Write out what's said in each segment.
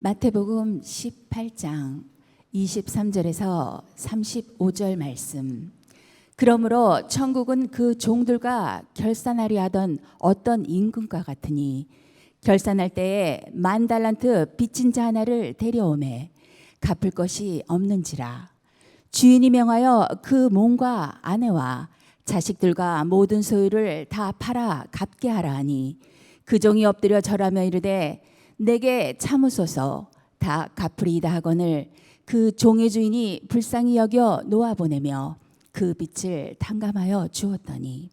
마태복음 18장 23절에서 35절 말씀. 그러므로 천국은 그 종들과 결산하려 하던 어떤 임금과 같으니 결산할 때에 10,000달란트 빚진 자 하나를 데려오매 갚을 것이 없는지라. 주인이 명하여 그 몸과 아내와 자식들과 모든 소유를 다 팔아 갚게 하라 하니 그 종이 엎드려 절하며 이르되 내게 참으소서 다 갚으리이다 하거늘 그 종의 주인이 불쌍히 여겨 놓아보내며 그 빚을 탕감하여 주었더니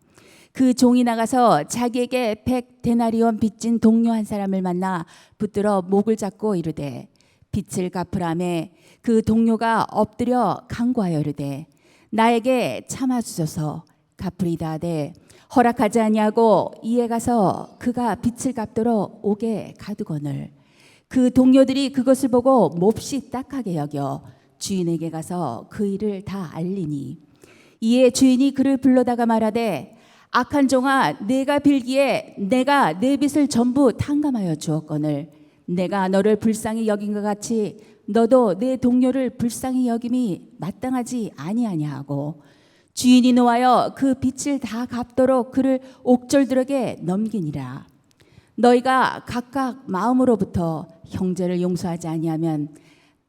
그 종이 나가서 자기에게 100데나리온 빚진 동료 한 사람을 만나 붙들어 목을 잡고 이르되 빚을 갚으라매 그 동료가 엎드려 간구하여 이르되 나에게 참아주소서 갚으리이다 하되 허락하지 아니하고 이에 가서 그가 빚을 갚도록 옥에 가두거늘 그 동료들이 그것을 보고 몹시 딱하게 여겨 주인에게 가서 그 일을 다 알리니 이에 주인이 그를 불러다가 말하되 악한 종아 내가 빌기에 내가 내 빚을 전부 탕감하여 주었거늘 내가 너를 불쌍히 여긴 것 같이 너도 내 동료를 불쌍히 여김이 마땅하지 아니하냐 하고 주인이 노하여 그 빚을 다 갚도록 그를 옥졸들에게 넘기니라. 너희가 각각 마음으로부터 형제를 용서하지 아니하면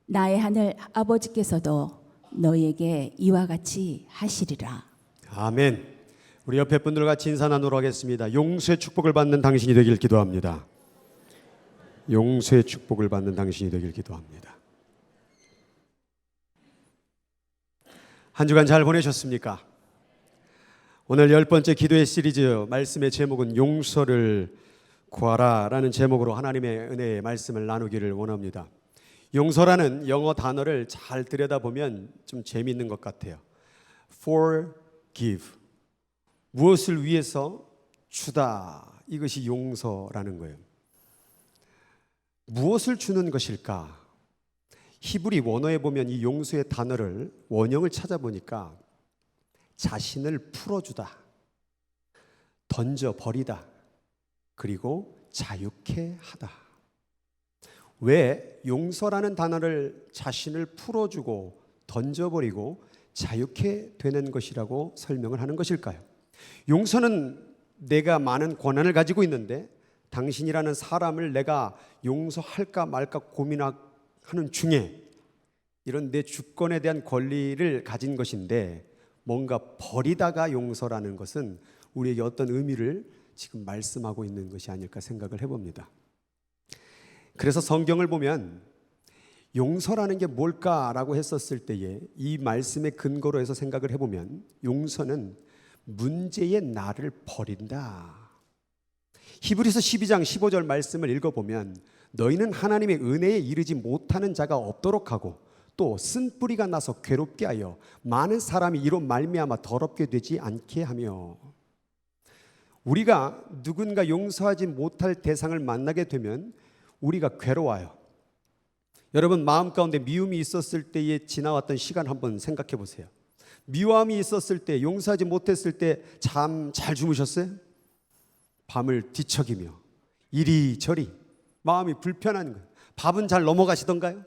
나의 하늘 아버지께서도 너희에게 이와 같이 하시리라. 아멘. 우리 옆에 분들과 같이 인사 나누도록 하겠습니다. 용서의 축복을 받는 당신이 되길 기도합니다. 용서의 축복을 받는 당신이 되길 기도합니다. 한 주간 잘 보내셨습니까? 오늘 10번째 기도의 시리즈 말씀의 제목은 용서를 구하라 라는 제목으로 하나님의 은혜의 말씀을 나누기를 원합니다. 용서라는 영어 단어를 잘 들여다보면 좀 재미있는 것 같아요. Forgive. 무엇을 위해서 주다. 이것이 용서라는 거예요. 무엇을 주는 것일까? 히브리 원어에 보면 이 용서의 단어를 원형을 찾아보니까 자신을 풀어주다, 던져버리다, 그리고 자유케 하다. 왜 용서라는 단어를 자신을 풀어주고 던져버리고 자유케 되는 것이라고 설명을 하는 것일까요? 용서는 내가 많은 권한을 가지고 있는데 당신이라는 사람을 내가 용서할까 말까 고민하는 중에 이런 내 주권에 대한 권리를 가진 것인데 뭔가 버리다가 용서라는 것은 우리에게 어떤 의미를 지금 말씀하고 있는 것이 아닐까 생각을 해봅니다. 그래서 성경을 보면 용서라는 게 뭘까라고 했었을 때에 이 말씀의 근거로 해서 생각을 해보면 용서는 문제의 나를 버린다. 히브리서 12장 15절 말씀을 읽어보면 너희는 하나님의 은혜에 이르지 못하는 자가 없도록 하고 또 쓴뿌리가 나서 괴롭게 하여 많은 사람이 이로 말미암아 더럽게 되지 않게 하며. 우리가 누군가 용서하지 못할 대상을 만나게 되면 우리가 괴로워요. 여러분 마음 가운데 미움이 있었을 때에 지나왔던 시간 한번 생각해 보세요. 미워함이 있었을 때, 용서하지 못했을 때 잠 잘 주무셨어요? 밤을 뒤척이며 이리저리 마음이 불편한 거예요. 밥은 잘 넘어가시던가요?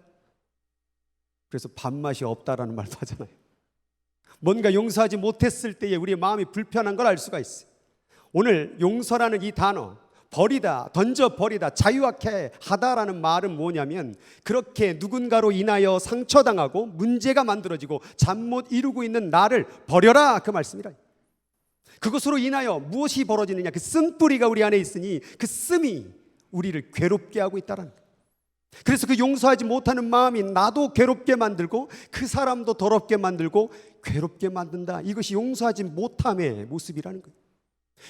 그래서 밥맛이 없다라는 말도 하잖아요. 뭔가 용서하지 못했을 때에 우리의 마음이 불편한 걸 알 수가 있어요. 오늘 용서라는 이 단어, 버리다, 던져버리다, 자유하게 하다라는 말은 뭐냐면 그렇게 누군가로 인하여 상처당하고 문제가 만들어지고 잠 못 이루고 있는 나를 버려라 그 말씀이라. 그것으로 인하여 무엇이 벌어지느냐, 그 쓴뿌리가 우리 안에 있으니 그 씀이 우리를 괴롭게 하고 있다는 거예요. 그래서 그 용서하지 못하는 마음이 나도 괴롭게 만들고 그 사람도 더럽게 만들고 괴롭게 만든다. 이것이 용서하지 못함의 모습이라는 거예요.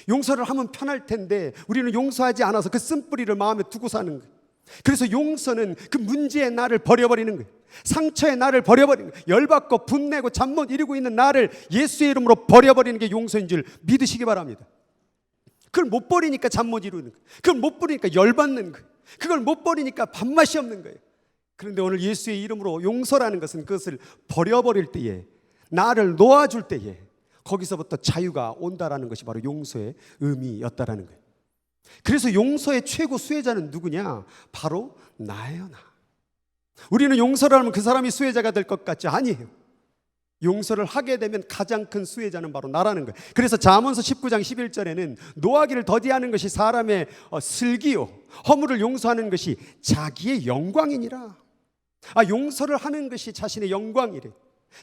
용서를 하면 편할 텐데 우리는 용서하지 않아서 그 쓴뿌리를 마음에 두고 사는 거예요. 그래서 용서는 그 문제의 나를 버려버리는 거예요. 상처의 나를 버려버리는 거예요. 열받고 분내고 잠 못 이루고 있는 나를 예수의 이름으로 버려버리는 게 용서인 줄 믿으시기 바랍니다. 그걸 못 버리니까 잠 못 이루는 거예요. 그걸 못 버리니까 열받는 거예요. 그걸 못 버리니까 밥맛이 없는 거예요. 그런데 오늘 예수의 이름으로 용서라는 것은 그것을 버려버릴 때에, 나를 놓아줄 때에 거기서부터 자유가 온다라는 것이 바로 용서의 의미였다라는 거예요. 그래서 용서의 최고 수혜자는 누구냐? 바로 나예요, 나. 우리는 용서를 하면 그 사람이 수혜자가 될 것 같지? 아니에요. 용서를 하게 되면 가장 큰 수혜자는 바로 나라는 거예요. 그래서 잠언서 19장 11절에는 노하기를 더디하는 것이 사람의 슬기요, 허물을 용서하는 것이 자기의 영광이니라. 용서를 하는 것이 자신의 영광이래.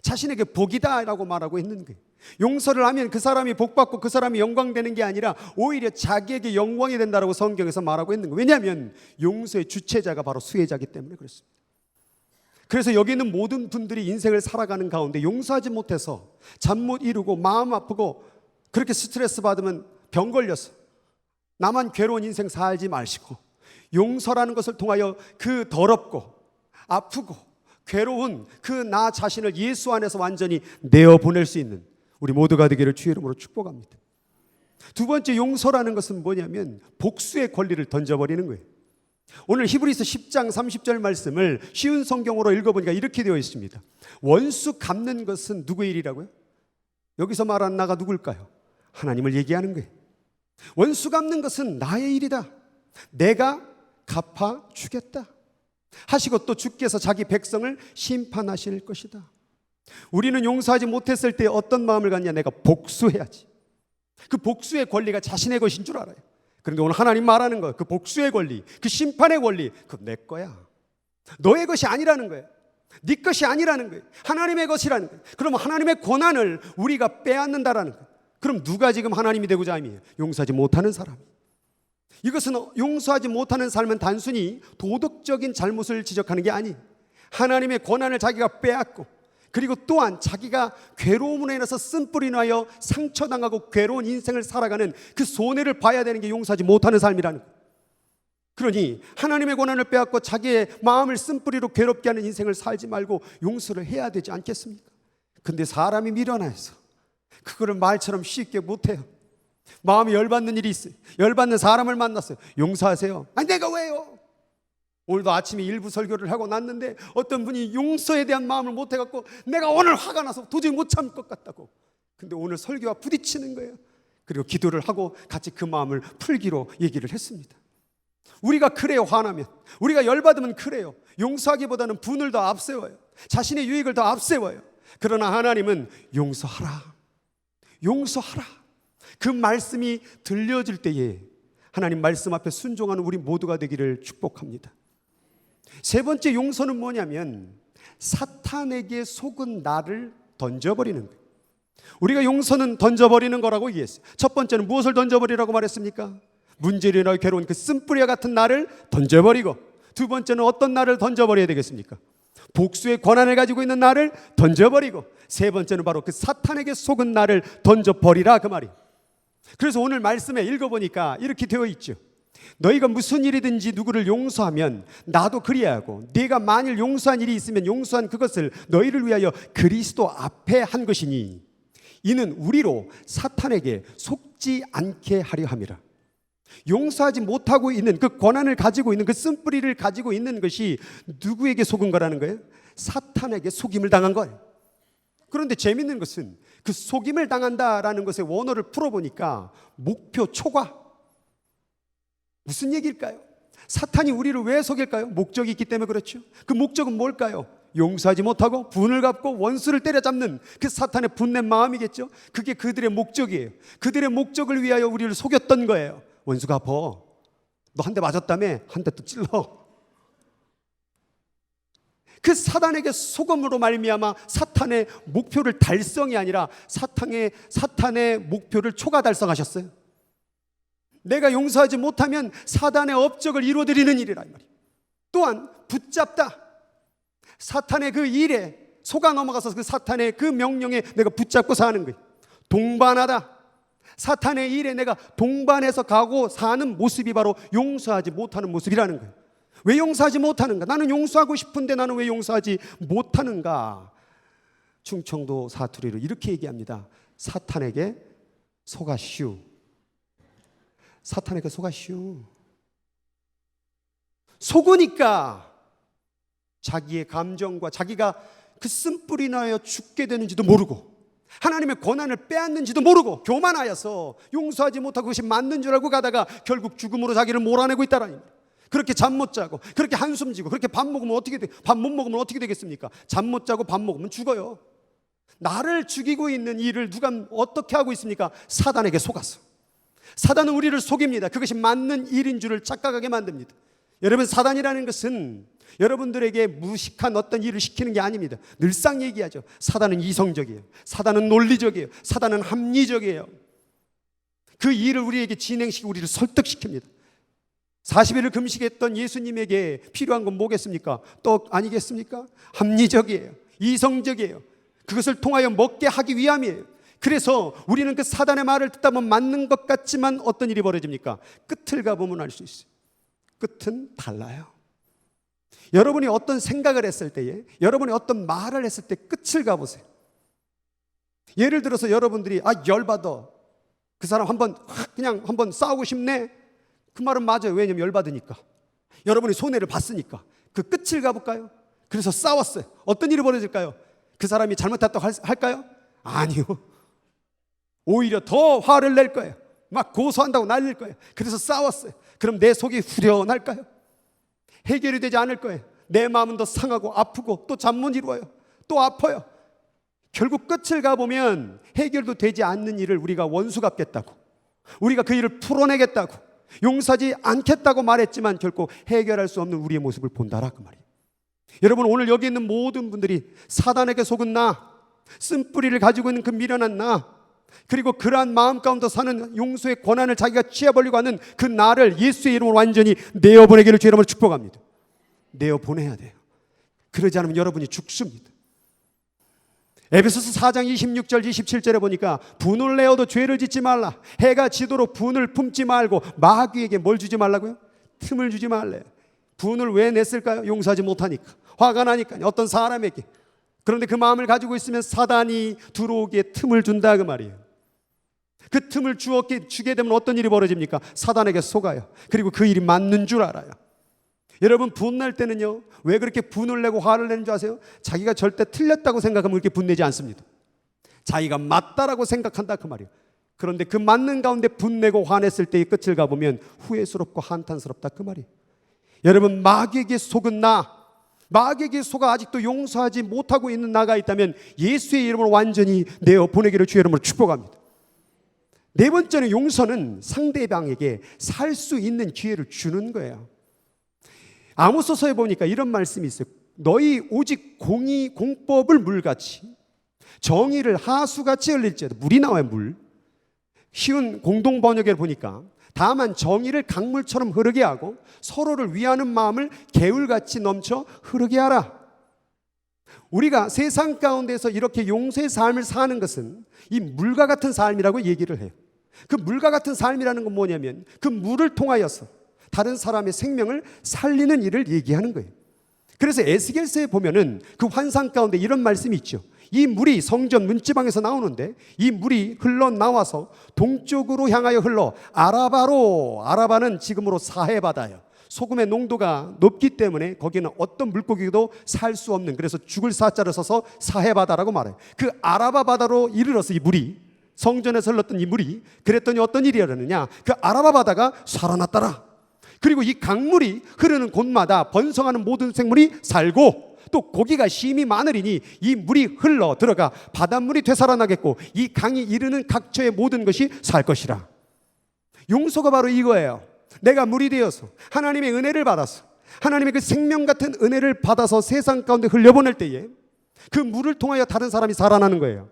자신에게 복이다라고 말하고 있는 거예요. 용서를 하면 그 사람이 복받고 그 사람이 영광되는 게 아니라 오히려 자기에게 영광이 된다라고 성경에서 말하고 있는 거예요. 왜냐하면 용서의 주체자가 바로 수혜자이기 때문에 그렇습니다. 그래서 여기 있는 모든 분들이 인생을 살아가는 가운데 용서하지 못해서 잠 못 이루고 마음 아프고 그렇게 스트레스 받으면 병 걸려서 나만 괴로운 인생 살지 마시고 용서라는 것을 통하여 그 더럽고 아프고 괴로운 그 나 자신을 예수 안에서 완전히 내어보낼 수 있는 우리 모두가 되기를 주의 이름으로 축복합니다. 두 번째, 용서라는 것은 뭐냐면 복수의 권리를 던져버리는 거예요. 오늘 히브리서 10장 30절 말씀을 쉬운 성경으로 읽어보니까 이렇게 되어 있습니다. 원수 갚는 것은 누구의 일이라고요? 여기서 말하는 나가 누굴까요? 하나님을 얘기하는 거예요. 원수 갚는 것은 나의 일이다. 내가 갚아주겠다 하시고 또 주께서 자기 백성을 심판하실 것이다. 우리는 용서하지 못했을 때 어떤 마음을 갖냐? 내가 복수해야지. 그 복수의 권리가 자신의 것인 줄 알아요. 그런데 오늘 하나님 말하는 거, 그 복수의 권리, 그 심판의 권리, 그건 내 거야. 너의 것이 아니라는 거예요. 네 것이 아니라는 거예요. 하나님의 것이라는 거예요. 그럼 하나님의 권한을 우리가 빼앗는다라는 거예요. 그럼 누가 지금 하나님이 되고자 함이에요? 용서하지 못하는 사람. 이것은 용서하지 못하는 삶은 단순히 도덕적인 잘못을 지적하는 게 아니에요. 하나님의 권한을 자기가 빼앗고 그리고 또한 자기가 괴로움으로 인해서 쓴뿌리 나여 상처당하고 괴로운 인생을 살아가는 그 손해를 봐야 되는 게 용서하지 못하는 삶이라는 거예요. 그러니 하나님의 권한을 빼앗고 자기의 마음을 쓴뿌리로 괴롭게 하는 인생을 살지 말고 용서를 해야 되지 않겠습니까? 근데 사람이 미련해서 그거를 말처럼 쉽게 못해요. 마음이 열받는 일이 있어요. 열받는 사람을 만났어요. 용서하세요. 아니 내가 왜요? 오늘도 아침에 일부 설교를 하고 났는데 어떤 분이 용서에 대한 마음을 못 해갖고 내가 오늘 화가 나서 도저히 못 참을 것 같다고. 근데 오늘 설교와 부딪히는 거예요. 그리고 기도를 하고 같이 그 마음을 풀기로 얘기를 했습니다. 우리가 그래요. 화나면 우리가 열받으면 그래요. 용서하기보다는 분을 더 앞세워요. 자신의 유익을 더 앞세워요. 그러나 하나님은 용서하라, 용서하라. 그 말씀이 들려질 때에 하나님 말씀 앞에 순종하는 우리 모두가 되기를 축복합니다. 세 번째 용서는 뭐냐면 사탄에게 속은 나를 던져버리는 거예요. 우리가 용서는 던져버리는 거라고 얘기했어요. 첫 번째는 무엇을 던져버리라고 말했습니까? 문제로 인하여 괴로운 그 쓴뿌리와 같은 나를 던져버리고, 두 번째는 어떤 나를 던져버려야 되겠습니까? 복수의 권한을 가지고 있는 나를 던져버리고, 세 번째는 바로 그 사탄에게 속은 나를 던져버리라 그 말이에요. 그래서 오늘 말씀에 읽어보니까 이렇게 되어 있죠. 너희가 무슨 일이든지 누구를 용서하면 나도 그리야 하고, 네가 만일 용서한 일이 있으면 용서한 그것을 너희를 위하여 그리스도 앞에 한 것이니 이는 우리로 사탄에게 속지 않게 하려 함이라. 용서하지 못하고 있는 그 권한을 가지고 있는 그 쓴뿌리를 가지고 있는 것이 누구에게 속은 거라는 거예요? 사탄에게 속임을 당한 거예요. 그런데 재밌는 것은 그 속임을 당한다라는 것의 원어를 풀어보니까 목표 초과. 무슨 얘기일까요? 사탄이 우리를 왜 속일까요? 목적이 있기 때문에 그렇죠. 그 목적은 뭘까요? 용서하지 못하고 분을 갚고 원수를 때려잡는 그 사탄의 분낸 마음이겠죠. 그게 그들의 목적이에요. 그들의 목적을 위하여 우리를 속였던 거예요. 원수가 아파. 너 한 대 맞았다며? 한 대 또 찔러. 그 사탄에게 속음으로 말미암아 사탄의 목표를 달성이 아니라 사탄의 목표를 초과 달성하셨어요. 내가 용서하지 못하면 사단의 업적을 이루어드리는 일이라 이 말이에요. 또한 붙잡다. 사탄의 그 일에 속아 넘어가서 그 사탄의 그 명령에 내가 붙잡고 사는 거예요. 동반하다. 사탄의 일에 내가 동반해서 가고 사는 모습이 바로 용서하지 못하는 모습이라는 거예요. 왜 용서하지 못하는가? 나는 용서하고 싶은데 나는 왜 용서하지 못하는가? 충청도 사투리로 이렇게 얘기합니다. 사탄에게 속았슈. 사탄에게 속았슈. 속으니까 자기의 감정과 자기가 그 쓴뿌리 나여 죽게 되는지도 모르고 하나님의 권한을 빼앗는지도 모르고 교만하여서 용서하지 못하고 그것이 맞는 줄 알고 가다가 결국 죽음으로 자기를 몰아내고 있다라는 거예요. 그렇게 잠 못 자고 그렇게 한숨 지고 그렇게 밥 먹으면 어떻게 밥 못 먹으면 어떻게 되겠습니까? 잠 못 자고 밥 먹으면 죽어요. 나를 죽이고 있는 일을 누가 어떻게 하고 있습니까? 사단에게 속았어. 사단은 우리를 속입니다. 그것이 맞는 일인 줄을 착각하게 만듭니다. 여러분, 사단이라는 것은 여러분들에게 무식한 어떤 일을 시키는 게 아닙니다. 늘상 얘기하죠. 사단은 이성적이에요. 사단은 논리적이에요. 사단은 합리적이에요. 그 일을 우리에게 진행시키고 우리를 설득시킵니다. 40일을 금식했던 예수님에게 필요한 건 뭐겠습니까? 떡 아니겠습니까? 합리적이에요. 이성적이에요. 그것을 통하여 먹게 하기 위함이에요. 그래서 우리는 그 사단의 말을 듣다 보면 맞는 것 같지만 어떤 일이 벌어집니까? 끝을 가보면 알 수 있어요. 끝은 달라요. 여러분이 어떤 생각을 했을 때에, 여러분이 어떤 말을 했을 때 끝을 가보세요. 예를 들어서 여러분들이 열받아, 그 사람 그냥 한번 싸우고 싶네, 그 말은 맞아요. 왜냐면 열받으니까, 여러분이 손해를 봤으니까. 그 끝을 가볼까요? 그래서 싸웠어요. 어떤 일이 벌어질까요? 그 사람이 잘못했다고 할까요? 아니요. 오히려 더 화를 낼 거예요. 막 고소한다고 날릴 거예요. 그래서 싸웠어요. 그럼 내 속이 후련할까요? 해결이 되지 않을 거예요. 내 마음은 더 상하고 아프고 또 잠 못 이루어요. 또 아파요. 결국 끝을 가보면 해결도 되지 않는 일을 우리가 원수 갚겠다고, 우리가 그 일을 풀어내겠다고, 용서하지 않겠다고 말했지만 결국 해결할 수 없는 우리의 모습을 본다라, 그 말이에요. 여러분, 오늘 여기 있는 모든 분들이 사단에게 속은 나, 쓴뿌리를 가지고 있는 그 미련한 나, 그리고 그러한 마음 가운데 사는 용서의 권한을 자기가 취해버리고 하는 그 나를 예수의 이름으로 완전히 내어보내기를 주의 이름으로 축복합니다. 내어보내야 돼요. 그러지 않으면 여러분이 죽습니다. 에베소서 4장 26절 27절에 보니까 분을 내어도 죄를 짓지 말라. 해가 지도록 분을 품지 말고 마귀에게 뭘 주지 말라고요? 틈을 주지 말래요. 분을 왜 냈을까요? 용서하지 못하니까, 화가 나니까, 어떤 사람에게. 그런데 그 마음을 가지고 있으면 사단이 들어오기에 틈을 준다, 그 말이에요. 그 틈을 주게 되면 어떤 일이 벌어집니까? 사단에게 속아요. 그리고 그 일이 맞는 줄 알아요. 여러분, 분날 때는요, 왜 그렇게 분을 내고 화를 내는 줄 아세요? 자기가 절대 틀렸다고 생각하면 그렇게 분내지 않습니다. 자기가 맞다라고 생각한다, 그 말이에요. 그런데 그 맞는 가운데 분내고 화냈을 때의 끝을 가보면 후회스럽고 한탄스럽다, 그 말이에요. 여러분, 마귀에게 속은 나, 마귀에게 속아 아직도 용서하지 못하고 있는 나가 있다면 예수의 이름으로 완전히 내어보내기를 주의 이름으로 축복합니다. 네 번째는, 용서는 상대방에게 살 수 있는 기회를 주는 거예요. 아모스서에 보니까 이런 말씀이 있어요. 너희 오직 공법을 물같이, 정의를 하수같이 흘릴지어다. 물이 나와요, 물. 쉬운 공동 번역에 보니까 다만 정의를 강물처럼 흐르게 하고 서로를 위하는 마음을 개울같이 넘쳐 흐르게 하라. 우리가 세상 가운데서 이렇게 용서의 삶을 사는 것은 이 물과 같은 삶이라고 얘기를 해요. 그 물과 같은 삶이라는 건 뭐냐면 그 물을 통하여서 다른 사람의 생명을 살리는 일을 얘기하는 거예요. 그래서 에스겔서에 보면은 그 환상 가운데 이런 말씀이 있죠. 이 물이 성전 문지방에서 나오는데 이 물이 흘러나와서 동쪽으로 향하여 흘러 아라바로, 아라바는 지금으로 사해바다예요. 소금의 농도가 높기 때문에 거기는 어떤 물고기도 살 수 없는, 그래서 죽을 사자를 써서 사해바다라고 말해요. 그 아라바 바다로 이르러서 이 물이, 성전에서 흘렀던 이 물이, 그랬더니 어떤 일이 일어나느냐, 그 아라바 바다가 살아났더라. 그리고 이 강물이 흐르는 곳마다 번성하는 모든 생물이 살고 또 고기가 심이 많으리니 이 물이 흘러 들어가 바닷물이 되살아나겠고 이 강이 이르는 각처의 모든 것이 살 것이라. 용서가 바로 이거예요. 내가 물이 되어서 하나님의 은혜를 받아서, 하나님의 그 생명 같은 은혜를 받아서 세상 가운데 흘려보낼 때에 그 물을 통하여 다른 사람이 살아나는 거예요.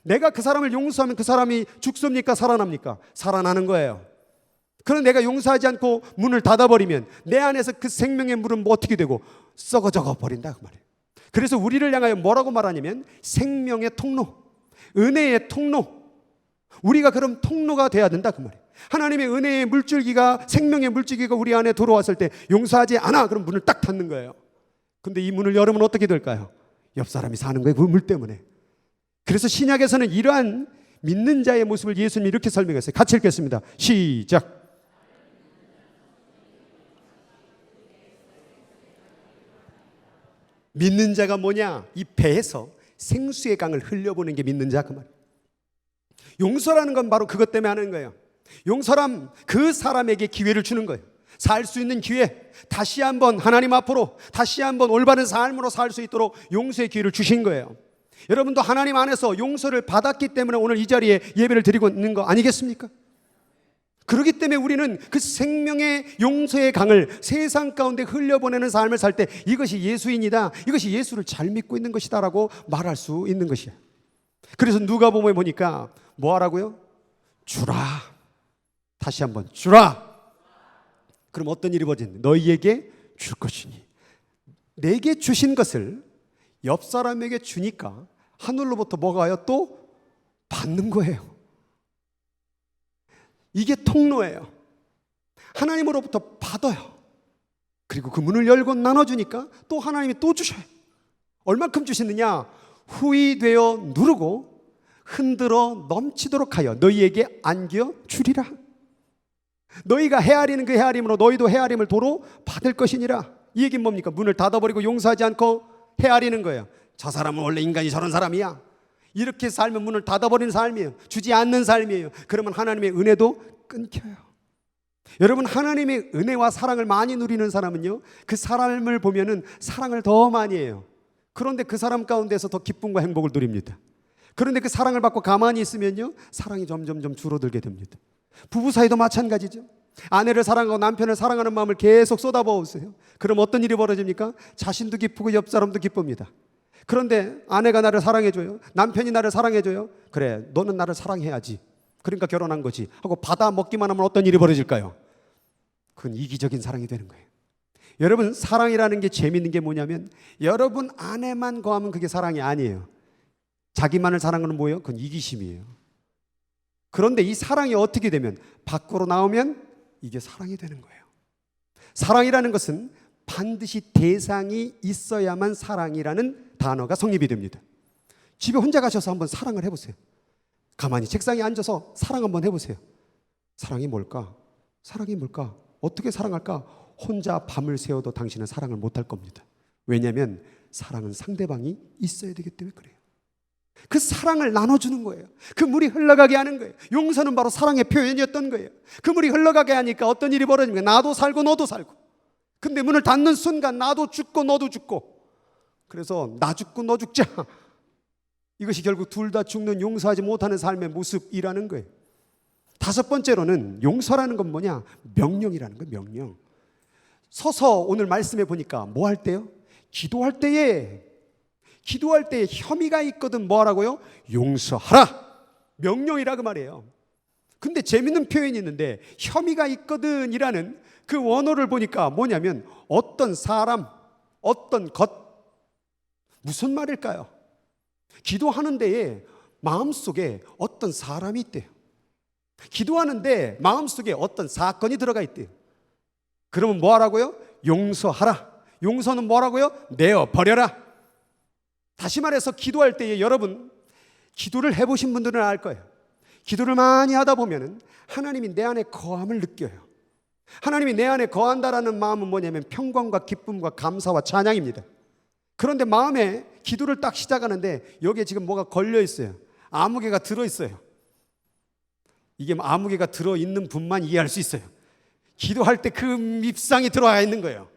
내가 그 사람을 용서하면 그 사람이 죽습니까? 살아납니까? 살아나는 거예요. 그런데 내가 용서하지 않고 문을 닫아버리면 내 안에서 그 생명의 물은 뭐 어떻게 되고 썩어져 버린다, 그 말이에요. 그래서 우리를 향하여 뭐라고 말하냐면 생명의 통로, 은혜의 통로, 우리가 그럼 통로가 돼야 된다, 그 말이에요. 하나님의 은혜의 물줄기가, 생명의 물줄기가 우리 안에 들어왔을 때 용서하지 않아, 그럼 문을 딱 닫는 거예요. 근데 이 문을 열으면 어떻게 될까요? 옆 사람이 사는 거예요, 그 물 때문에. 그래서 신약에서는 이러한 믿는 자의 모습을 예수님이 이렇게 설명했어요. 같이 읽겠습니다. 시작. 믿는 자가 뭐냐? 이 배에서 생수의 강을 흘려보는 게 믿는 자, 그 말. 용서라는 건 바로 그것 때문에 하는 거예요. 용서란 그 사람에게 기회를 주는 거예요. 살 수 있는 기회, 다시 한번 하나님 앞으로 다시 한번 올바른 삶으로 살 수 있도록 용서의 기회를 주신 거예요. 여러분도 하나님 안에서 용서를 받았기 때문에 오늘 이 자리에 예배를 드리고 있는 거 아니겠습니까? 그렇기 때문에 우리는 그 생명의 용서의 강을 세상 가운데 흘려보내는 삶을 살 때 이것이 예수인이다, 이것이 예수를 잘 믿고 있는 것이다라고 말할 수 있는 것이야. 그래서 누가복음에 보니까 뭐 하라고요? 주라. 다시 한번 주라. 그럼 어떤 일이 벌어지는데? 너희에게 줄 것이니. 내게 주신 것을 옆 사람에게 주니까 하늘로부터 뭐가 와요? 또 받는 거예요. 이게 통로예요. 하나님으로부터 받아요. 그리고 그 문을 열고 나눠주니까 또 하나님이 또 주셔요. 얼만큼 주시느냐? 후히 되어 누르고 흔들어 넘치도록 하여 너희에게 안겨 주리라. 너희가 헤아리는 그 헤아림으로 너희도 헤아림을 도로 받을 것이니라. 이 얘기는 뭡니까? 문을 닫아버리고 용서하지 않고 헤아리는 거예요. 저 사람은 원래 인간이 저런 사람이야. 이렇게 살면 문을 닫아버리는 삶이에요. 주지 않는 삶이에요. 그러면 하나님의 은혜도 끊겨요. 여러분, 하나님의 은혜와 사랑을 많이 누리는 사람은요, 그 사람을 보면은 사랑을 더 많이 해요. 그런데 그 사람 가운데서 더 기쁨과 행복을 누립니다. 그런데 그 사랑을 받고 가만히 있으면요, 사랑이 점점 줄어들게 됩니다. 부부 사이도 마찬가지죠. 아내를 사랑하고 남편을 사랑하는 마음을 계속 쏟아부으세요. 그럼 어떤 일이 벌어집니까? 자신도 기쁘고 옆 사람도 기쁩니다. 그런데 아내가 나를 사랑해줘요. 남편이 나를 사랑해줘요. 그래, 너는 나를 사랑해야지. 그러니까 결혼한 거지 하고 받아 먹기만 하면 어떤 일이 벌어질까요? 그건 이기적인 사랑이 되는 거예요. 여러분, 사랑이라는 게 재밌는 게 뭐냐면 여러분 안에만 거하면 그게 사랑이 아니에요. 자기만을 사랑하는 뭐예요? 그건 이기심이에요. 그런데 이 사랑이 어떻게 되면 밖으로 나오면 이게 사랑이 되는 거예요. 사랑이라는 것은 반드시 대상이 있어야만 사랑이라는 단어가 성립이 됩니다. 집에 혼자 가셔서 한번 사랑을 해보세요. 가만히 책상에 앉아서 사랑 한번 해보세요. 사랑이 뭘까? 사랑이 뭘까? 어떻게 사랑할까? 혼자 밤을 새워도 당신은 사랑을 못할 겁니다. 왜냐하면 사랑은 상대방이 있어야 되기 때문에 그래요. 그 사랑을 나눠주는 거예요. 그 물이 흘러가게 하는 거예요. 용서는 바로 사랑의 표현이었던 거예요. 그 물이 흘러가게 하니까 어떤 일이 벌어집니까? 나도 살고 너도 살고. 근데 문을 닫는 순간 나도 죽고 너도 죽고. 그래서 나 죽고 너 죽자. 이것이 결국 둘 다 죽는 용서하지 못하는 삶의 모습이라는 거예요. 다섯 번째로는 용서라는 건 뭐냐? 명령이라는 거예요. 명령. 서서 오늘 말씀해 보니까 뭐 할 때요? 기도할 때에 혐의가 있거든 뭐 하라고요? 용서하라. 명령이라 그 말이에요. 근데 재밌는 표현이 있는데 혐의가 있거든 이라는 그 원어를 보니까 뭐냐면 어떤 사람, 어떤 것. 무슨 말일까요? 기도하는 데에 마음속에 어떤 사람이 있대요. 기도하는데 마음속에 어떤 사건이 들어가 있대요. 그러면 뭐 하라고요? 용서하라. 용서는 뭐라고요? 내어버려라. 다시 말해서 기도할 때에 여러분 기도를 해보신 분들은 알 거예요. 기도를 많이 하다 보면 하나님이 내 안에 거함을 느껴요. 하나님이 내 안에 거한다라는 마음은 뭐냐면 평강과 기쁨과 감사와 찬양입니다. 그런데 마음에 기도를 딱 시작하는데 여기에 지금 뭐가 걸려 있어요. 아무개가 들어 있어요. 이게 아무개가 들어 있는 분만 이해할 수 있어요. 기도할 때 그 밉상이 들어와 있는 거예요.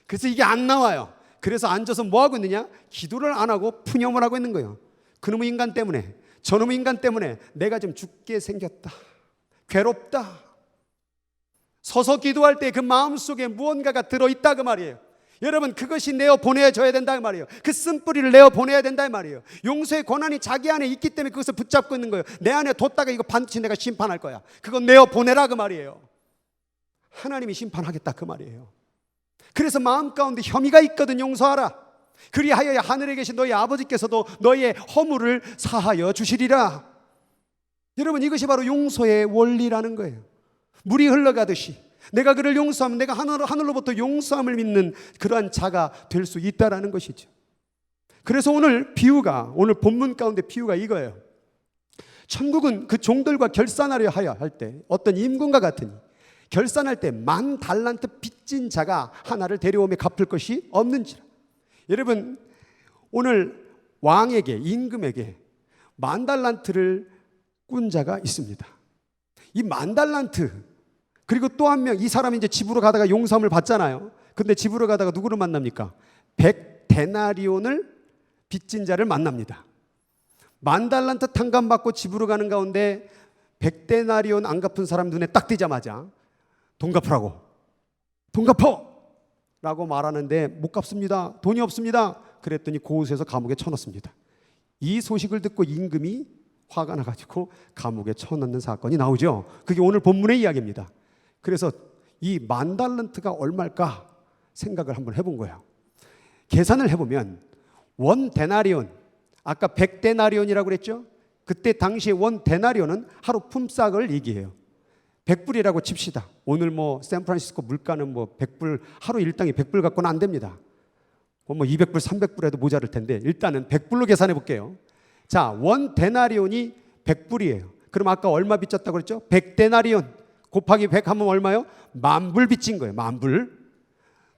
그래서 이게 안 나와요. 그래서 앉아서 뭐 하고 있느냐? 기도를 안 하고 푸념을 하고 있는 거예요. 그놈의 인간 때문에, 저놈의 인간 때문에 내가 좀 죽게 생겼다. 괴롭다. 서서 기도할 때 그 마음속에 무언가가 들어있다 그 말이에요. 여러분 그것이 내어 보내줘야 된다 그 말이에요. 그 쓴뿌리를 내어 보내야 된다 그 말이에요. 용서의 권한이 자기 안에 있기 때문에 그것을 붙잡고 있는 거예요. 내 안에 뒀다가 이거 반드시 내가 심판할 거야. 그건 내어 보내라 그 말이에요. 하나님이 심판하겠다 그 말이에요. 그래서 마음 가운데 혐의가 있거든 용서하라. 그리하여 하늘에 계신 너희 아버지께서도 너희의 허물을 사하여 주시리라. 여러분 이것이 바로 용서의 원리라는 거예요. 물이 흘러가듯이 내가 그를 용서하면 내가 하늘로부터 용서함을 믿는 그러한 자가 될 수 있다라는 것이죠. 그래서 오늘 본문 가운데 비유가 이거예요. 천국은 그 종들과 결산하려 하여 할 때 어떤 임금과 같으니 결산할 때 10,000달란트 빚진 자가 하나를 데려오며 갚을 것이 없는지라. 여러분 오늘 왕에게 임금에게 10,000달란트를 꾼 자가 있습니다. 이 10,000달란트 그리고 또 한 명, 이 사람이 이제 집으로 가다가 용서함을 받잖아요. 근데 집으로 가다가 누구를 만납니까? 100데나리온을 빚진 자를 만납니다. 10,000달란트 탕감받고 집으로 가는 가운데 100데나리온 안 갚은 사람 눈에 딱 띄자마자 돈 갚으라고, 돈 갚어! 라고 말하는데 못 갚습니다. 돈이 없습니다. 그랬더니 고웃에서 감옥에 쳐넣습니다. 이 소식을 듣고 임금이 화가 나가지고 감옥에 쳐넣는 사건이 나오죠. 그게 오늘 본문의 이야기입니다. 그래서 이 10,000달란트가 얼마일까 생각을 한번 해본 거예요. 계산을 해보면 원 데나리온, 아까 100데나리온이라고 그랬죠. 그때 당시에 원 데나리온은 하루 품삯을 얘기해요. 100불이라고 칩시다. 오늘 뭐 샌프란시스코 물가는 뭐 100불, 하루 일당이 100불 갖고는 안 됩니다. 뭐 200불, 300불 해도 모자랄 텐데 일단은 100불로 계산해 볼게요. 자, 원 데나리온이 100불이에요. 그럼 아까 얼마 빚졌다고 그랬죠? 100데나리온 곱하기 100 하면 얼마요? 10,000불 빚진 거예요. 10,000불.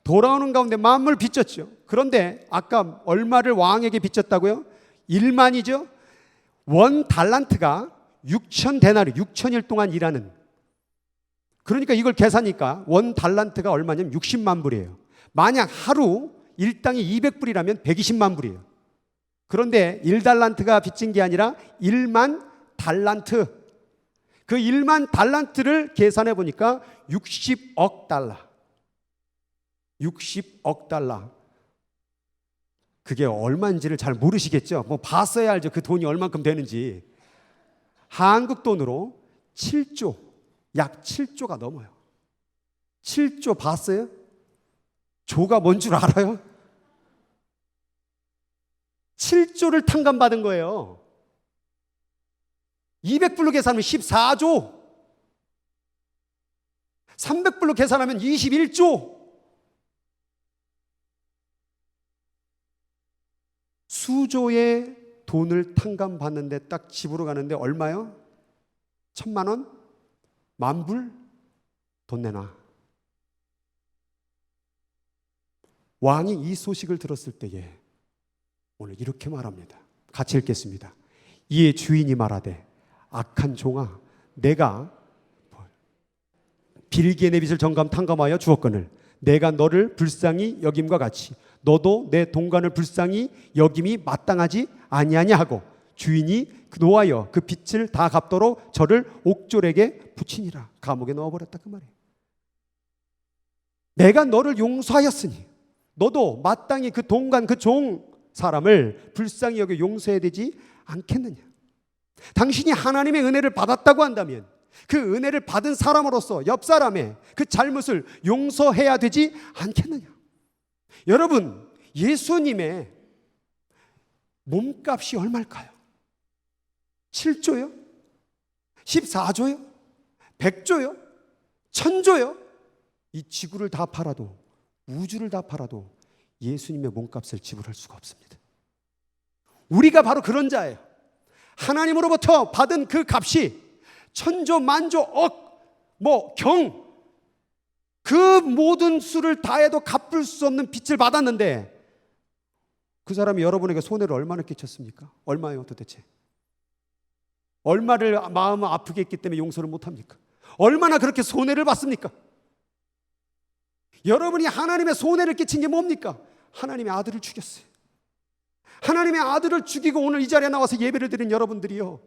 돌아오는 가운데 10,000불 빚졌죠. 그런데 아까 얼마를 왕에게 빚졌다고요? 10,000이죠. 원 달란트가 6,000데나리, 6,000일 동안 일하는. 그러니까 이걸 계산하니까 원 달란트가 얼마냐면 60만 불이에요. 만약 하루 일당이 200불이라면 120만 불이에요. 그런데 1달란트가 빚진 게 아니라 1만 달란트. 그 1만 달란트를 계산해 보니까 60억 달러. 60억 달러. 그게 얼마인지를 잘 모르시겠죠? 뭐 봤어야 알죠. 그 돈이 얼만큼 되는지. 한국 돈으로 7조, 약 7조가 넘어요. 7조 봤어요? 조가 뭔 줄 알아요? 7조를 탕감받은 거예요. 200불로 계산하면 14조, 300불로 계산하면 21조. 수조의 돈을 탕감받는데 딱 집으로 가는데 얼마요? 1,000만 원? 10,000불? 돈 내놔. 왕이 이 소식을 들었을 때에 오늘 이렇게 말합니다. 같이 읽겠습니다. 이에 주인이 말하되 악한 종아, 내가 빌기의 내 빚을 정감 탕감하여 주었거늘 내가 너를 불쌍히 여김과 같이 너도 내 동관을 불쌍히 여김이 마땅하지 아니하냐 하고 주인이 노하여 그 빚을 다 갚도록 저를 옥졸에게 붙이니라. 감옥에 넣어버렸다 그 말이에요. 내가 너를 용서하였으니 너도 마땅히 그 동관 그 종 사람을 불쌍히 여겨 용서해야 되지 않겠느냐. 당신이 하나님의 은혜를 받았다고 한다면 그 은혜를 받은 사람으로서 옆 사람의 그 잘못을 용서해야 되지 않겠느냐. 여러분, 예수님의 몸값이 얼마일까요? 7조요? 14조요? 100조요? 1000조요? 이 지구를 다 팔아도, 우주를 다 팔아도 예수님의 몸값을 지불할 수가 없습니다. 우리가 바로 그런 자예요. 하나님으로부터 받은 그 값이 천조, 만조, 억, 경, 그 모든 수를 다해도 갚을 수 없는 빚을 받았는데 그 사람이 여러분에게 손해를 얼마나 끼쳤습니까? 얼마예요 도대체? 얼마를 마음을 아프게 했기 때문에 용서를 못합니까? 얼마나 그렇게 손해를 받습니까? 여러분이 하나님의 손해를 끼친 게 뭡니까? 하나님의 아들을 죽였어요. 하나님의 아들을 죽이고 오늘 이 자리에 나와서 예배를 드린 여러분들이요,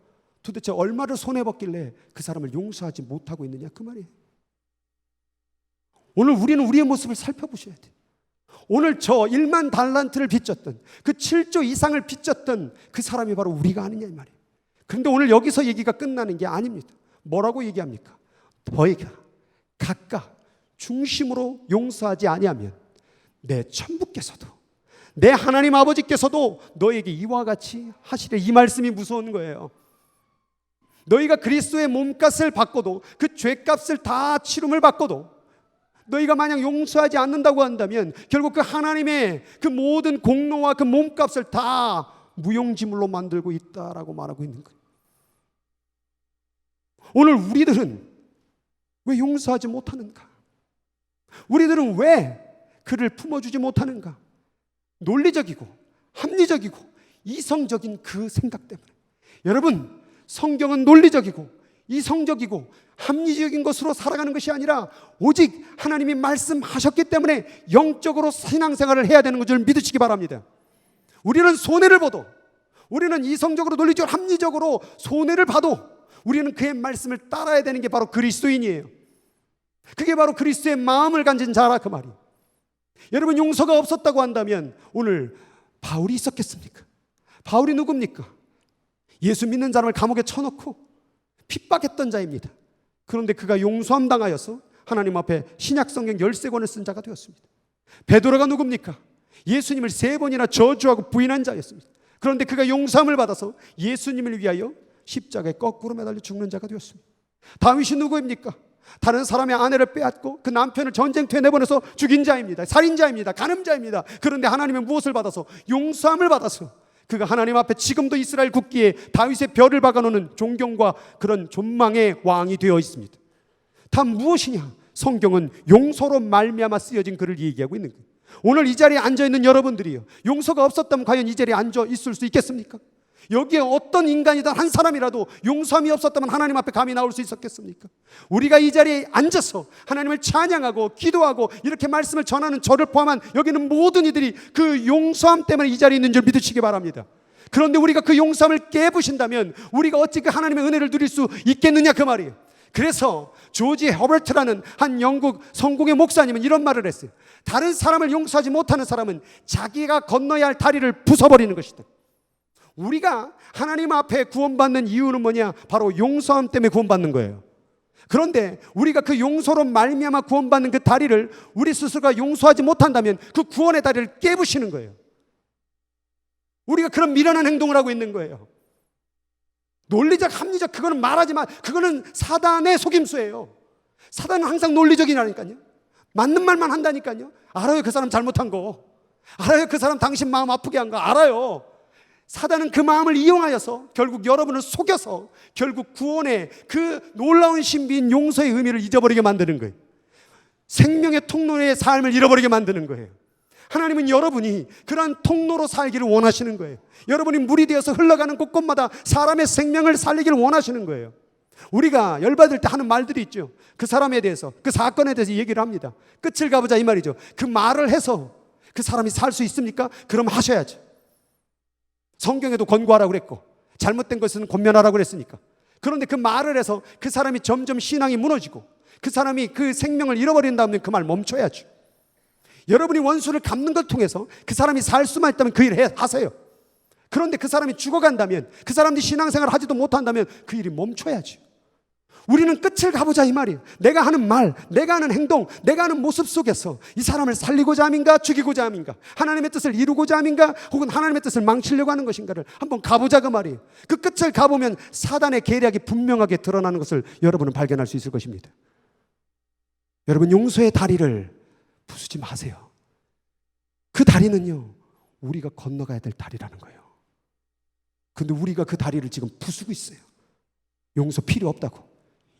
도대체 얼마를 손해봤길래 그 사람을 용서하지 못하고 있느냐 그 말이에요. 오늘 우리는 우리의 모습을 살펴보셔야 돼요. 오늘 저 1만 달란트를 빚졌던 그 7조 이상을 빚졌던 그 사람이 바로 우리가 아니냐 이 말이에요. 그런데 오늘 여기서 얘기가 끝나는 게 아닙니다. 뭐라고 얘기합니까? 너희가 각각 중심으로 용서하지 아니하면 내 천부께서도 내 하나님 아버지께서도 너에게 이와 같이 하시래. 이 말씀이 무서운 거예요. 너희가 그리스도의 몸값을 받고도 그 죄값을 다 치름을 받고도 너희가 만약 용서하지 않는다고 한다면 결국 그 하나님의 그 모든 공로와 그 몸값을 다 무용지물로 만들고 있다라고 말하고 있는 거예요. 오늘 우리들은 왜 용서하지 못하는가? 우리들은 왜 그를 품어주지 못하는가? 논리적이고 합리적이고 이성적인 그 생각 때문에. 여러분, 성경은 논리적이고 이성적이고 합리적인 것으로 살아가는 것이 아니라 오직 하나님이 말씀하셨기 때문에 영적으로 신앙생활을 해야 되는 것을 믿으시기 바랍니다. 우리는 손해를 봐도, 우리는 이성적으로 논리적으로 합리적으로 손해를 봐도 우리는 그의 말씀을 따라야 되는 게 바로 그리스도인이에요. 그게 바로 그리스도의 마음을 가진 자라 그 말이에요. 여러분, 용서가 없었다고 한다면 오늘 바울이 있었겠습니까? 바울이 누굽니까? 예수 믿는 사람을 감옥에 쳐놓고 핍박했던 자입니다. 그런데 그가 용서함 당하여서 하나님 앞에 신약성경 13권을 쓴 자가 되었습니다. 베드로가 누굽니까? 예수님을 3번이나 저주하고 부인한 자였습니다. 그런데 그가 용서함을 받아서 예수님을 위하여 십자가에 거꾸로 매달려 죽는 자가 되었습니다. 다윗이 누구입니까? 다른 사람의 아내를 빼앗고 그 남편을 전쟁터에 내보내서 죽인 자입니다. 살인자입니다. 간음자입니다. 그런데 하나님의 무엇을 받아서? 용서함을 받아서 그가 하나님 앞에 지금도 이스라엘 국기에 다윗의 별을 박아놓는 존경과 그런 존망의 왕이 되어 있습니다. 다 무엇이냐? 성경은 용서로 말미암아 쓰여진 글을 얘기하고 있는 거예요. 오늘 이 자리에 앉아있는 여러분들이요, 용서가 없었다면 과연 이 자리에 앉아 있을 수 있겠습니까? 여기에 어떤 인간이든 한 사람이라도 용서함이 없었다면 하나님 앞에 감히 나올 수 있었겠습니까? 우리가 이 자리에 앉아서 하나님을 찬양하고 기도하고 이렇게 말씀을 전하는 저를 포함한 여기는 모든 이들이 그 용서함 때문에 이 자리에 있는 줄 믿으시기 바랍니다. 그런데 우리가 그 용서함을 깨부신다면 우리가 어찌 그 하나님의 은혜를 누릴 수 있겠느냐 그 말이에요. 그래서 조지 허버트라는 한 영국 성공의 목사님은 이런 말을 했어요. 다른 사람을 용서하지 못하는 사람은 자기가 건너야 할 다리를 부숴버리는 것이다. 우리가 하나님 앞에 구원받는 이유는 뭐냐? 바로 용서함 때문에 구원받는 거예요. 그런데 우리가 그 용서로 말미암아 구원받는 그 다리를 우리 스스로가 용서하지 못한다면 그 구원의 다리를 깨부시는 거예요. 우리가 그런 미련한 행동을 하고 있는 거예요. 논리적, 합리적, 그거는 말하지 마. 그거는 사단의 속임수예요. 사단은 항상 논리적이라니까요. 맞는 말만 한다니까요. 알아요, 그 사람 잘못한 거. 알아요, 그 사람 당신 마음 아프게 한 거. 알아요. 사단은 그 마음을 이용하여서 결국 여러분을 속여서 결국 구원의 그 놀라운 신비인 용서의 의미를 잊어버리게 만드는 거예요. 생명의 통로의 삶을 잃어버리게 만드는 거예요. 하나님은 여러분이 그러한 통로로 살기를 원하시는 거예요. 여러분이 물이 되어서 흘러가는 곳곳마다 사람의 생명을 살리기를 원하시는 거예요. 우리가 열받을 때 하는 말들이 있죠. 그 사람에 대해서, 그 사건에 대해서 얘기를 합니다. 끝을 가보자 이 말이죠. 그 말을 해서 그 사람이 살 수 있습니까? 그럼 하셔야죠. 성경에도 권고하라고 그랬고 잘못된 것은 권면하라고 그랬으니까. 그런데 그 말을 해서 그 사람이 점점 신앙이 무너지고 그 사람이 그 생명을 잃어버린 다음에 그 말 멈춰야죠. 여러분이 원수를 갚는 걸 통해서 그 사람이 살 수만 있다면 그 일을 하세요. 그런데 그 사람이 죽어간다면, 그 사람들이 신앙생활을 하지도 못한다면 그 일이 멈춰야죠. 우리는 끝을 가보자 이 말이에요. 내가 하는 말, 내가 하는 행동, 내가 하는 모습 속에서 이 사람을 살리고자 함인가, 죽이고자 함인가, 하나님의 뜻을 이루고자 함인가, 혹은 하나님의 뜻을 망치려고 하는 것인가를 한번 가보자 그 말이에요. 그 끝을 가보면 사단의 계략이 분명하게 드러나는 것을 여러분은 발견할 수 있을 것입니다. 여러분, 용서의 다리를 부수지 마세요. 그 다리는요, 우리가 건너가야 될 다리라는 거예요. 근데 우리가 그 다리를 지금 부수고 있어요. 용서 필요 없다고.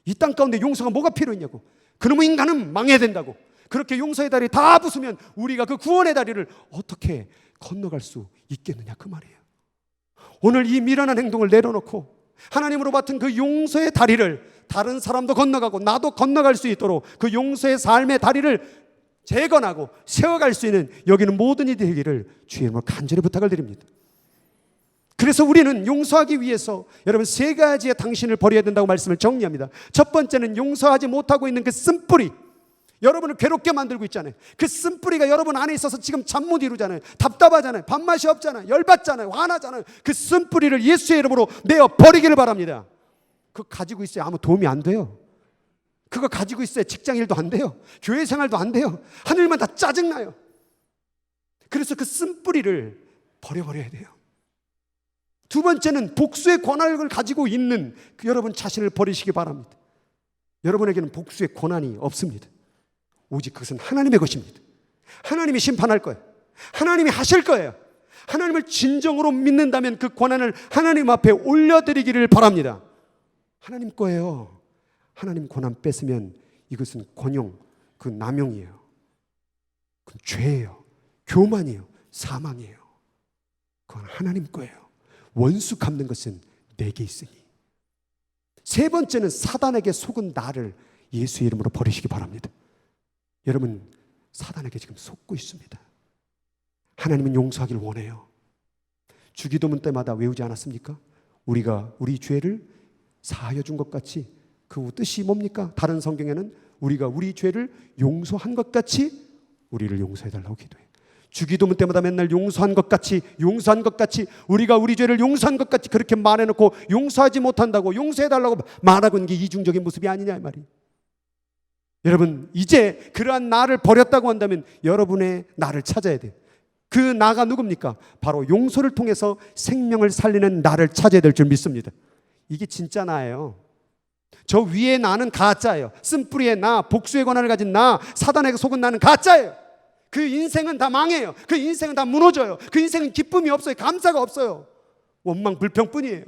이 땅 가운데 용서가 뭐가 필요했냐고. 그놈의 인간은 망해야 된다고. 그렇게 용서의 다리 다 부수면 우리가 그 구원의 다리를 어떻게 건너갈 수 있겠느냐 그 말이에요. 오늘 이 미련한 행동을 내려놓고 하나님으로 받은 그 용서의 다리를 다른 사람도 건너가고 나도 건너갈 수 있도록 그 용서의 삶의 다리를 재건하고 세워갈 수 있는 여기는 모든 이들이 되기를 주의 이름으로 간절히 부탁을 드립니다. 그래서 우리는 용서하기 위해서 여러분 3가지의 당신을 버려야 된다고 말씀을 정리합니다. 첫 번째는 용서하지 못하고 있는 그 쓴뿌리, 여러분을 괴롭게 만들고 있잖아요. 그 쓴뿌리가 여러분 안에 있어서 지금 잠 못 이루잖아요. 답답하잖아요. 밥맛이 없잖아요. 열받잖아요. 화나잖아요. 그 쓴뿌리를 예수의 이름으로 내어 버리기를 바랍니다. 그거 가지고 있어야 아무 도움이 안 돼요. 그거 가지고 있어야 직장일도 안 돼요. 교회 생활도 안 돼요. 하늘만 다 짜증나요. 그래서 그 쓴뿌리를 버려버려야 돼요. 두 번째는 복수의 권한을 가지고 있는 그 여러분 자신을 버리시기 바랍니다. 여러분에게는 복수의 권한이 없습니다. 오직 그것은 하나님의 것입니다. 하나님이 심판할 거예요. 하나님이 하실 거예요. 하나님을 진정으로 믿는다면 그 권한을 하나님 앞에 올려드리기를 바랍니다. 하나님 거예요. 하나님 권한 뺏으면 이것은 권용, 그 남용이에요. 그건 죄예요. 교만이에요. 사망이에요. 그건 하나님 거예요. 원수 갚는 것은 내게 있으니. 세 번째는 사단에게 속은 나를 예수의 이름으로 버리시기 바랍니다. 여러분, 사단에게 지금 속고 있습니다. 하나님은 용서하기를 원해요. 주기도문 때마다 외우지 않았습니까? 우리가 우리 죄를 사하여 준 것 같이, 그 뜻이 뭡니까? 다른 성경에는 우리가 우리 죄를 용서한 것 같이 우리를 용서해달라고 기도해요. 주기도문 때마다 맨날 용서한 것 같이, 용서한 것 같이, 우리가 우리 죄를 용서한 것 같이 그렇게 말해놓고 용서하지 못한다고, 용서해달라고 말하고 있는 게 이중적인 모습이 아니냐 이 말이에요. 여러분, 이제 그러한 나를 버렸다고 한다면 여러분의 나를 찾아야 돼요. 그 나가 누굽니까? 바로 용서를 통해서 생명을 살리는 나를 찾아야 될 줄 믿습니다. 이게 진짜 나예요. 저 위에 나는 가짜예요. 쓴뿌리의 나, 복수의 권한을 가진 나, 사단에게 속은 나는 가짜예요. 그 인생은 다 망해요. 그 인생은 다 무너져요. 그 인생은 기쁨이 없어요. 감사가 없어요. 원망 불평뿐이에요.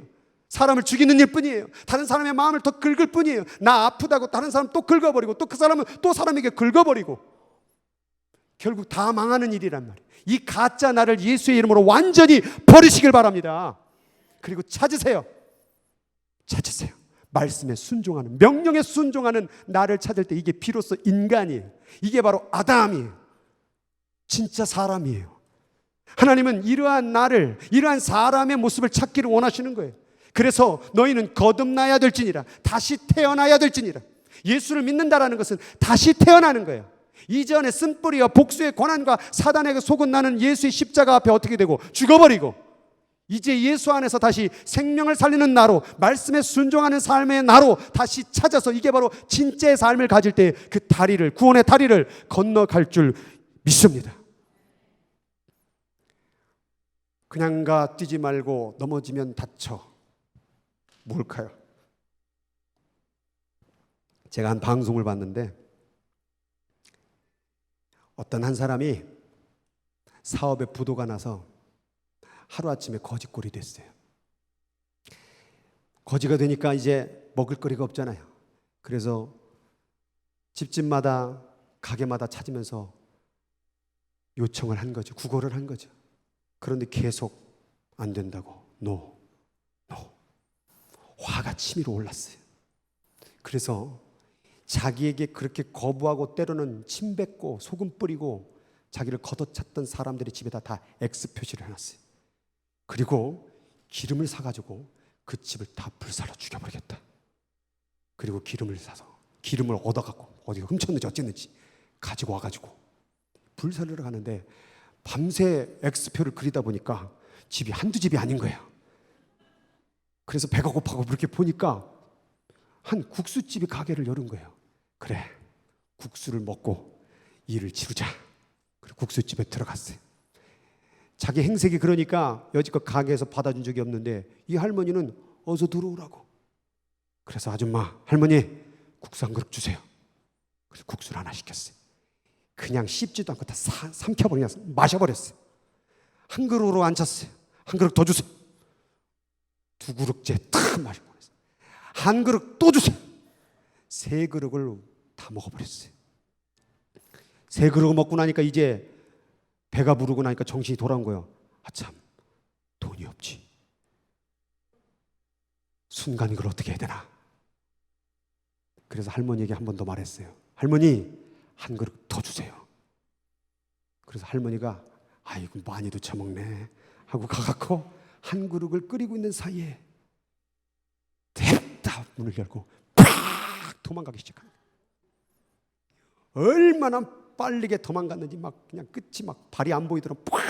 사람을 죽이는 일뿐이에요. 다른 사람의 마음을 더 긁을 뿐이에요. 나 아프다고 다른 사람 또 긁어버리고, 또 그 사람은 또 사람에게 긁어버리고, 결국 다 망하는 일이란 말이에요. 이 가짜 나를 예수의 이름으로 완전히 버리시길 바랍니다. 그리고 찾으세요. 찾으세요. 말씀에 순종하는, 명령에 순종하는 나를 찾을 때 이게 비로소 인간이에요. 이게 바로 아담이에요. 진짜 사람이에요. 하나님은 이러한 나를, 이러한 사람의 모습을 찾기를 원하시는 거예요. 그래서 너희는 거듭나야 될지니라, 다시 태어나야 될지니라. 예수를 믿는다라는 것은 다시 태어나는 거예요. 이전에 쓴뿌리와 복수의 권한과 사단에게 속은 나는 예수의 십자가 앞에 어떻게 되고 죽어버리고, 이제 예수 안에서 다시 생명을 살리는 나로, 말씀에 순종하는 삶의 나로 다시 찾아서, 이게 바로 진짜의 삶을 가질 때 그 다리를, 구원의 다리를 건너갈 줄 믿습니다. 그냥 가, 뛰지 말고, 넘어지면 다쳐. 뭘까요? 제가 한 방송을 봤는데 어떤 한 사람이 사업에 부도가 나서 하루아침에 거지꼴이 됐어요. 거지가 되니까 이제 먹을 거리가 없잖아요. 그래서 집집마다, 가게마다 찾으면서 요청을 한 거죠. 구걸을 한 거죠. 그런데 계속 안 된다고. 노. 화가 치밀어 올랐어요. 그래서 자기에게 그렇게 거부하고 때로는 침 뱉고 소금 뿌리고 자기를 걷어찼던 사람들의 집에다 다 X 표시를 해놨어요. 그리고 기름을 사가지고 그 집을 다 불살라 죽여버리겠다. 그리고 기름을 사서, 기름을 얻어갖고 어디가 훔쳤는지 어쨌는지 가지고 와가지고 불살르러 가는데 밤새 X표를 그리다 보니까 집이 한두 집이 아닌 거예요. 그래서 배가 고파고 그렇게 보니까 한 국수집이 가게를 열은 거예요. 그래, 국수를 먹고 일을 치르자. 그리고 국수집에 들어갔어요. 자기 행색이 그러니까 여지껏 가게에서 받아준 적이 없는데 이 할머니는 어서 들어오라고. 그래서 아줌마, 할머니 국수 한 그릇 주세요. 그래서 국수를 하나 시켰어요. 그냥 씹지도 않고 다 삼켜버리냐, 마셔버렸어요. 한 그릇으로 앉았어요. 한 그릇 더 주세요. 두 그릇째 탁 마셔버렸어요. 한 그릇 또 주세요. 세 그릇을 다 먹어버렸어요. 세 그릇 먹고 나니까 이제 배가 부르고 나니까 정신이 돌아온 거예요. 아 참, 돈이 없지. 순간 이걸 어떻게 해야 되나. 그래서 할머니에게 한 번 더 말했어요. 할머니, 한 그릇 더 주세요. 그래서 할머니가 아이고 많이도 처먹네 하고 가갖고 한 그릇을 끓이고 있는 사이에 됐다 문을 열고 팍 도망가기 시작합니다. 얼마나 빠르게 도망갔는지 막 그냥 끝이 막 발이 안 보이도록 팍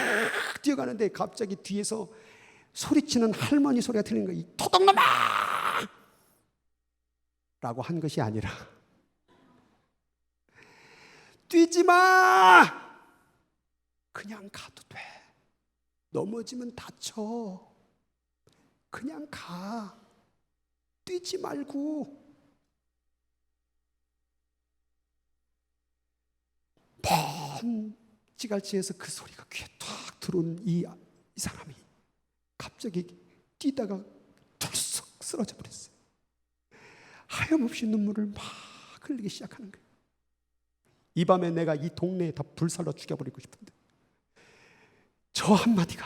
뛰어가는데 갑자기 뒤에서 소리치는 할머니 소리가 들리는 거예요. 이 도둑놈아! 라고 한 것이 아니라 뛰지 마! 그냥 가도 돼. 넘어지면 다쳐. 그냥 가. 뛰지 말고. 먼 찌갈치에서 그 소리가 귀에 탁 들어오는 이 사람이 갑자기 뛰다가 털썩 쓰러져 버렸어요. 하염없이 눈물을 막 흘리기 시작하는 거예요. 이 밤에 내가 이 동네에 다 불살라 죽여버리고 싶은데 저 한마디가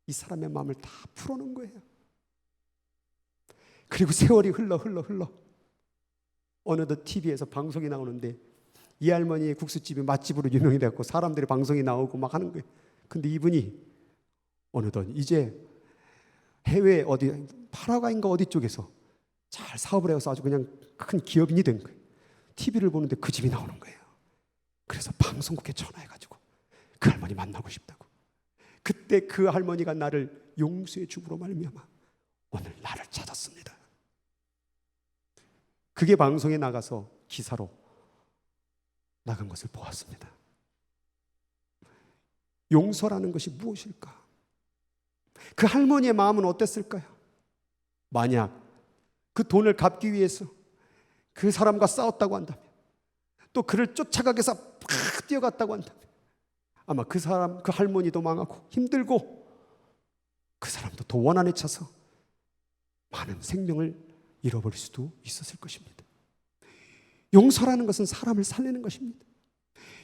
이 사람의 마음을 다 풀어놓은 거예요. 그리고 세월이 흘러 어느덧 TV에서 방송이 나오는데 이 할머니의 국수집이 맛집으로 유명이 됐고 사람들이 방송이 나오고 막 하는 거예요. 근데 이분이 어느덧 이제 해외 어디 파라과이인가 어디 쪽에서 잘 사업을 해서 아주 그냥 큰 기업인이 된 거예요. TV를 보는데 그 집이 나오는 거예요. 그래서 방송국에 전화해가지고 그 할머니 만나고 싶다고. 그때 그 할머니가 나를 용서의 주부로 말미암아 오늘 나를 찾았습니다. 그게 방송에 나가서 기사로 나간 것을 보았습니다. 용서라는 것이 무엇일까? 그 할머니의 마음은 어땠을까요? 만약 그 돈을 갚기 위해서 그 사람과 싸웠다고 한다면, 또 그를 쫓아가기 위해서 팍 뛰어갔다고 한다면, 아마 그 사람, 그 할머니도 망하고 힘들고 그 사람도 더 원한에 차서 많은 생명을 잃어버릴 수도 있었을 것입니다. 용서라는 것은 사람을 살리는 것입니다.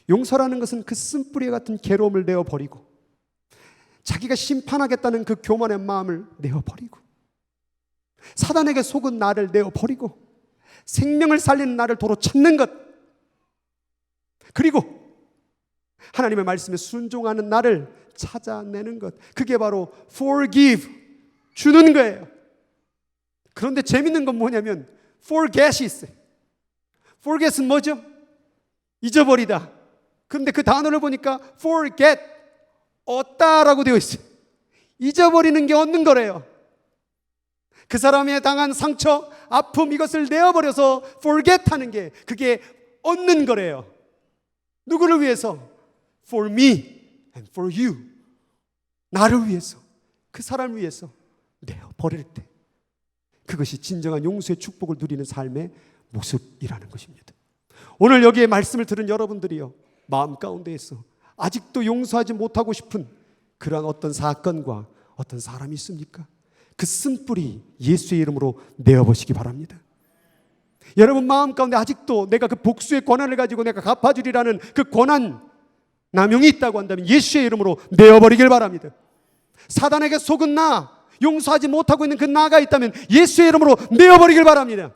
용서라는 것은 그 쓴뿌리 같은 괴로움을 내어버리고 자기가 심판하겠다는 그 교만의 마음을 내어버리고 사단에게 속은 나를 내어버리고 생명을 살리는 나를 도로 찾는 것, 그리고 하나님의 말씀에 순종하는 나를 찾아내는 것, 그게 바로 forgive, 주는 거예요. 그런데 재밌는 건 뭐냐면 forget이 있어요. forget은 뭐죠? 잊어버리다. 그런데 그 단어를 보니까 forget, 얻다라고 되어 있어요. 잊어버리는 게 얻는 거래요. 그 사람이 당한 상처, 아픔, 이것을 내어버려서 forget 하는 게, 그게 얻는 거래요. 누구를 위해서? For me and for you. 나를 위해서, 그 사람을 위해서 내어버릴 때, 그것이 진정한 용서의 축복을 누리는 삶의 모습이라는 것입니다. 오늘 여기에 말씀을 들은 여러분들이요, 마음 가운데에서 아직도 용서하지 못하고 싶은 그러한 어떤 사건과 어떤 사람이 있습니까? 그 쓴뿌리 예수의 이름으로 내어보시기 바랍니다. 여러분 마음 가운데 아직도 내가 그 복수의 권한을 가지고 내가 갚아주리라는 그 권한 남용이 있다고 한다면 예수의 이름으로 내어버리길 바랍니다. 사단에게 속은 나, 용서하지 못하고 있는 그 나가 있다면 예수의 이름으로 내어버리길 바랍니다.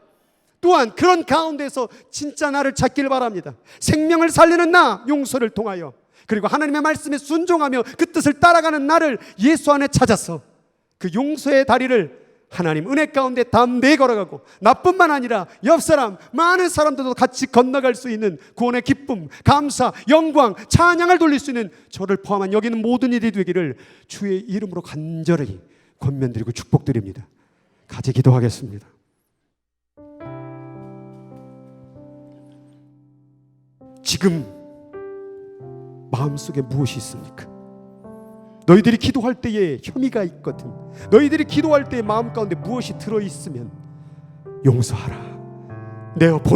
또한 그런 가운데서 진짜 나를 찾길 바랍니다. 생명을 살리는 나, 용서를 통하여, 그리고 하나님의 말씀에 순종하며 그 뜻을 따라가는 나를 예수 안에 찾아서 그 용서의 다리를 하나님 은혜 가운데 담대히 걸어가고 나뿐만 아니라 옆 사람, 많은 사람들도 같이 건너갈 수 있는 구원의 기쁨, 감사, 영광, 찬양을 돌릴 수 있는 저를 포함한 여기 있는 모든 일이 되기를 주의 이름으로 간절히 권면드리고 축복드립니다. 같이 기도하겠습니다. 지금 마음속에 무엇이 있습니까? 너희들이 기도할 때에 혐의가 있거든, 너희들이 기도할 때에 마음 가운데 무엇이 들어있으면 용서하라. 내어